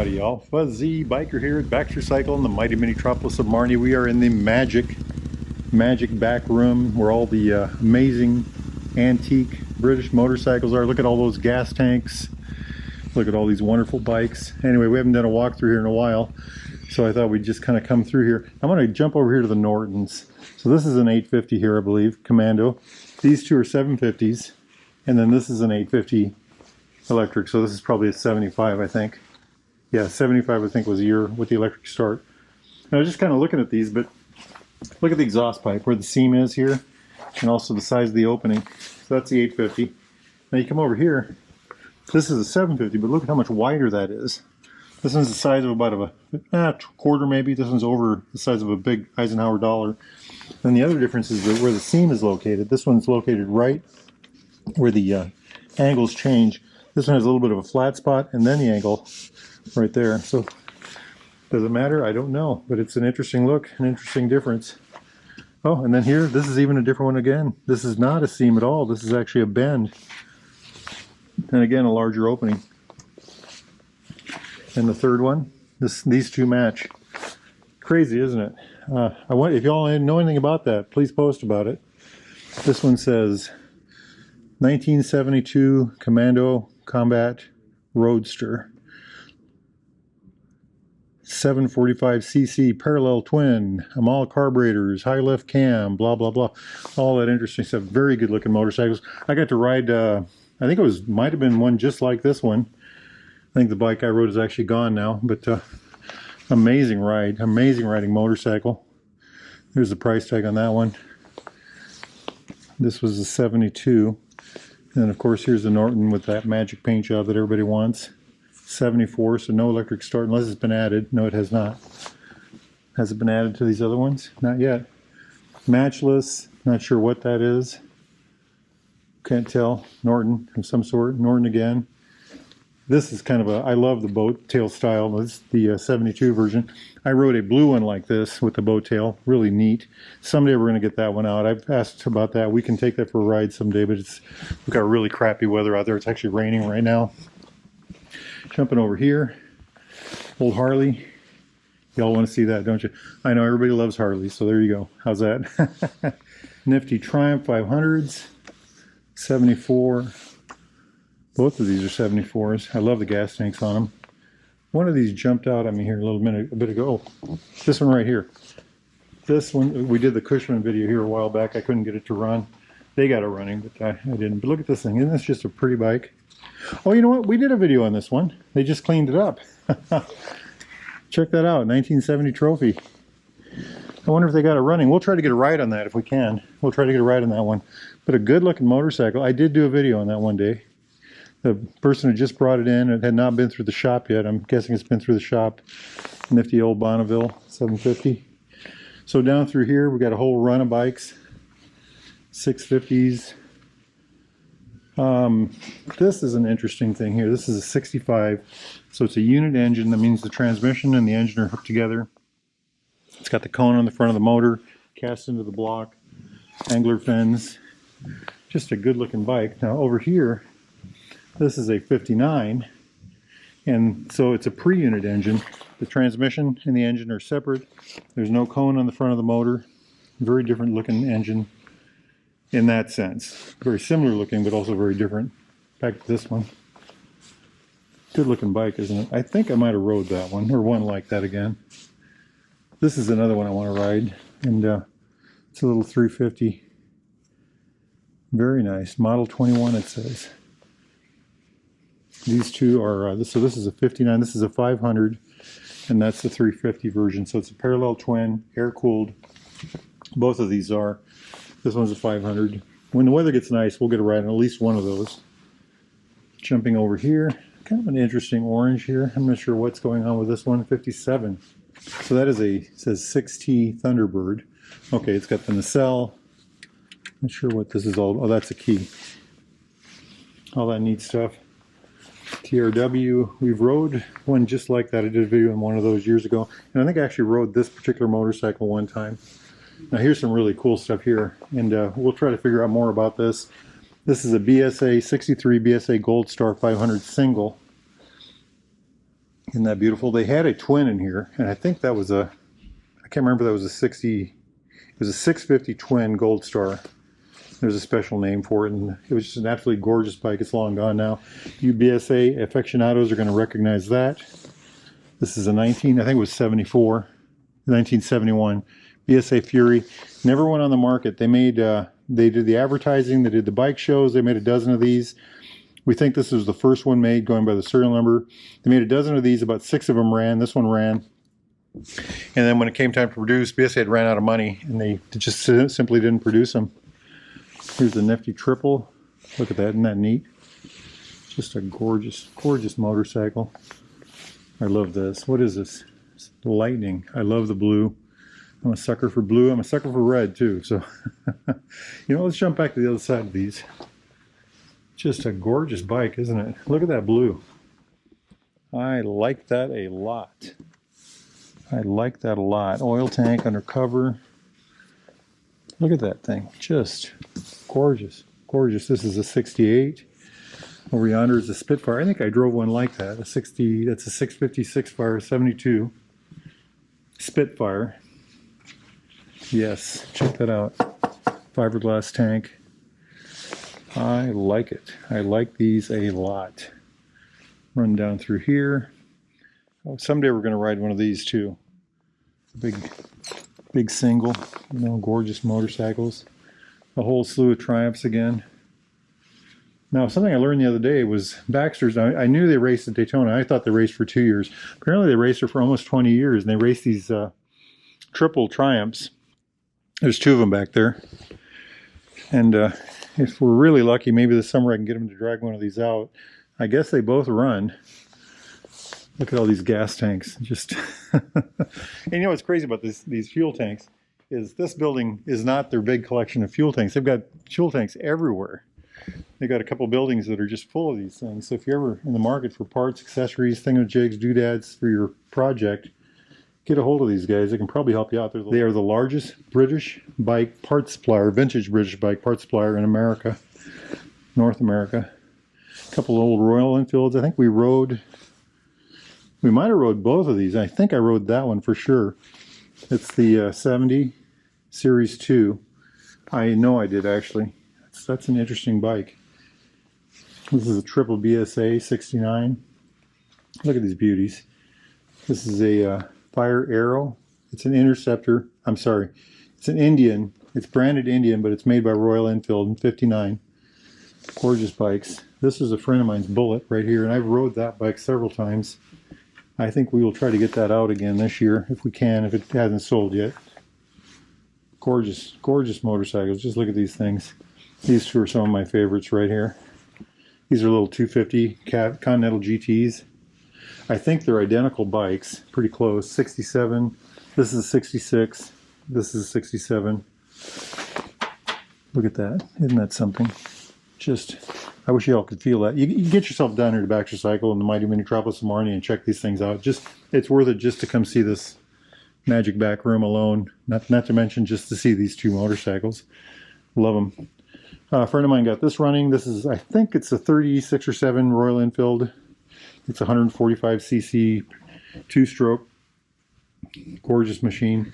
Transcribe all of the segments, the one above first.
Howdy y'all, Fuzzy Biker here at Baxter Cycle in the mighty metropolis of Marnie. We are in the magic back room where all the amazing antique British motorcycles are. Look at all those gas tanks. Look at all these wonderful bikes. Anyway, we haven't done a walkthrough here in a while, so I thought we'd just kind of come through here. I'm going to jump over here to the Nortons. So this is an 850 here, I believe, Commando. These two are 750s, and then this is an 850 electric, so this is probably a 75, I think. Yeah, 75 I think was the year with the electric start. And I was just kind of looking at these, but look at the exhaust pipe where the seam is here, and also the size of the opening. So that's the 850. Now you come over here, this is a 750, but look at how much wider that is. This one's the size of about a quarter maybe. This one's over the size of a big Eisenhower dollar. And the other difference is that where the seam is located. This one's located right where the angles change. This one has a little bit of a flat spot, and then the angle right there. So does it matter? I don't know, but it's an interesting look, an interesting difference. Oh, and then here, this is even a different one again. This is not a seam at all. This is actually a bend. And again, a larger opening. And the third one, these two match. Crazy, isn't it? If y'all know anything about that, please post about it. This one says 1972 Commando Combat Roadster. 745cc parallel twin, Amal carburetors, high lift cam, blah blah blah, all that interesting stuff. Very good looking motorcycles. I got to ride I think it might have been one just like this one. I think the bike I rode is actually gone now, but amazing ride, amazing riding motorcycle. There's the price tag on that one. This was a 72, and then of course here's the Norton with that magic paint job that everybody wants. 74, so no electric start unless it's been added. No, it has not. Has it been added to these other ones? Not yet. Matchless, not sure what that is. Can't tell. Norton of some sort. Norton again. This is kind of I love the boat tail style. This is the 72 version. I rode a blue one like this with the boat tail. Really neat. Someday we're going to get that one out. I've asked about that. We can take that for a ride someday, but we've got really crappy weather out there. It's actually raining right now. Jumping over here, old Harley. Y'all want to see that, don't you? I know everybody loves Harley, so there you go. How's that? Nifty Triumph 500s, 74. Both of these are 74s. I love the gas tanks on them. One of these jumped out at me here a bit ago. Oh, this one right here. This one, we did the Cushman video here a while back. I couldn't get it to run. They got it running, but I didn't. But look at this thing. Isn't this just a pretty bike? Oh, you know what? We did a video on this one. They just cleaned it up. Check that out. 1970 trophy. I wonder if they got it running. We'll try to get a ride on that if we can. We'll try to get a ride on that one. But a good looking motorcycle. I did do a video on that one day. The person had just brought it in. It had not been through the shop yet. I'm guessing it's been through the shop. Nifty old Bonneville 750. So down through here, we got a whole run of bikes. 650s. This is an interesting thing here. This is a 65, so it's a unit engine. That means the transmission and the engine are hooked together. It's got the cone on the front of the motor, cast into the block, angler fins. Just a good looking bike. Now over here, this is a 59, and so it's a pre-unit engine. The transmission and the engine are separate. There's no cone on the front of the motor. Very different looking engine. In that sense. Very similar looking, but also very different. Back to this one. Good looking bike, isn't it? I think I might have rode that one, or one like that again. This is another one I want to ride, and it's a little 350. Very nice. Model 21 it says. These two are, so this is a 59, this is a 500, and that's the 350 version. So it's a parallel twin, air-cooled. Both of these are. This one's a 500. When the weather gets nice, we'll get a ride on at least one of those. Jumping over here, kind of an interesting orange here. I'm not sure what's going on with this one. 57. So that is it says 6T Thunderbird. Okay, it's got the nacelle. Not sure what this is all. Oh, that's a key. All that neat stuff. TRW. We've rode one just like that. I did a video on one of those years ago, and I think I actually rode this particular motorcycle one time. Now here's some really cool stuff here, and we'll try to figure out more about this. This is a BSA 63 BSA Gold Star 500 single. Isn't that beautiful? They had a twin in here, and I think that was a, I can't remember if that was a 60, it was a 650 twin Gold Star. There's a special name for it, and it was just an absolutely gorgeous bike. It's long gone now. You BSA aficionados are going to recognize that. This is a I think it was 74, 1971 BSA Fury. Never went on the market. They made, they did the advertising, they did the bike shows, they made a dozen of these. We think this was the first one made, going by the serial number. They made a dozen of these, about 6 of them ran. This one ran. And then when it came time to produce, BSA had ran out of money, and they just simply didn't produce them. Here's the nifty triple. Look at that, isn't that neat? Just a gorgeous, gorgeous motorcycle. I love this. What is this? It's lightning. I love the blue. I'm a sucker for blue. I'm a sucker for red too. So, you know, let's jump back to the other side of these. Just a gorgeous bike, isn't it? Look at that blue. I like that a lot. I like that a lot. Oil tank undercover. Look at that thing. Just gorgeous. Gorgeous. This is a 68. Over yonder is a Spitfire. I think I drove one like that. A 60, that's a 656 Fire 72. Spitfire. Yes, check that out. Fiberglass tank. I like it. I like these a lot. Run down through here. Oh, someday we're going to ride one of these too. Big single, you know, gorgeous motorcycles. A whole slew of Triumphs again. Now, something I learned the other day was Baxter's. I knew they raced at Daytona. I thought they raced for 2 years. Apparently, they raced for almost 20 years, and they raced these triple Triumphs. There's 2 of them back there. And if we're really lucky, maybe this summer I can get them to drag one of these out. I guess they both run. Look at all these gas tanks. Just and you know what's crazy about these fuel tanks is this building is not their big collection of fuel tanks. They've got fuel tanks everywhere. They've got a couple buildings that are just full of these things. So if you're ever in the market for parts, accessories, thingamajigs, doodads for your project, get a hold of these guys. They can probably help you out. They are the largest British bike parts supplier, vintage British bike parts supplier in America, North America. A couple of old Royal Enfields. I think we might have rode both of these. I think I rode that one for sure. It's the 70 Series 2. I know I did actually. That's an interesting bike. This is a triple BSA 69. Look at these beauties. This is a Fire Arrow. It's an Interceptor. I'm sorry. It's an Indian. It's branded Indian, but it's made by Royal Enfield in 59. Gorgeous bikes. This is a friend of mine's Bullet right here, and I've rode that bike several times. I think we will try to get that out again this year if we can, if it hasn't sold yet. Gorgeous, gorgeous motorcycles. Just look at these things. These 2 are some of my favorites right here. These are little 250 Continental GTs. I think they're identical bikes, pretty close. 67. This is a 66. This is a 67. Look at that. Isn't that something? Just, I wish you all could feel that. You can get yourself down here to Baxter Cycle in the mighty metropolis of Marnie and check these things out. Just, it's worth it just to come see this magic back room alone. Not to mention just to see these 2 motorcycles. Love them. A friend of mine got this running. This is, I think it's a 36 or 7 Royal Enfield. It's 145cc 2-stroke. Gorgeous machine.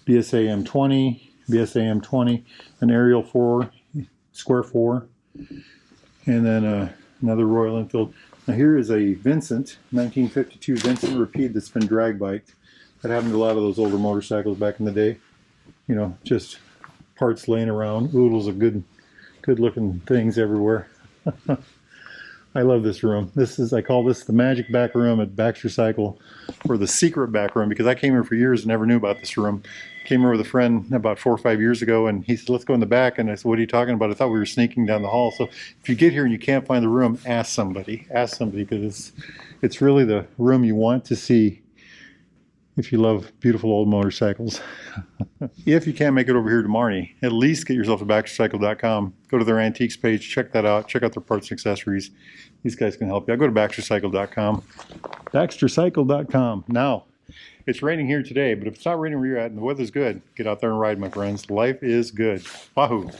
BSA M20, BSA M20, an Ariel 4, square 4. And then another Royal Enfield. Now here is a Vincent, 1952 Vincent Rapide that's been drag biked. That happened to a lot of those older motorcycles back in the day. You know, just parts laying around, oodles of good looking things everywhere. I love this room. This is, I call this the magic back room at Baxter Cycle, or the secret back room, because I came here for years and never knew about this room. Came here with a friend about 4 or 5 years ago, and he said, let's go in the back. And I said, what are you talking about? I thought we were sneaking down the hall. So if you get here and you can't find the room, ask somebody. Ask somebody, because it's really the room you want to see if you love beautiful old motorcycles. If you can't make it over here to Marnie, at least get yourself to BaxterCycle.com. Go to their antiques page, check that out, check out their parts and accessories. These guys can help you. I'll go to BaxterCycle.com. BaxterCycle.com. Now, it's raining here today, but if it's not raining where you're at and the weather's good, get out there and ride, my friends. Life is good. Wahoo!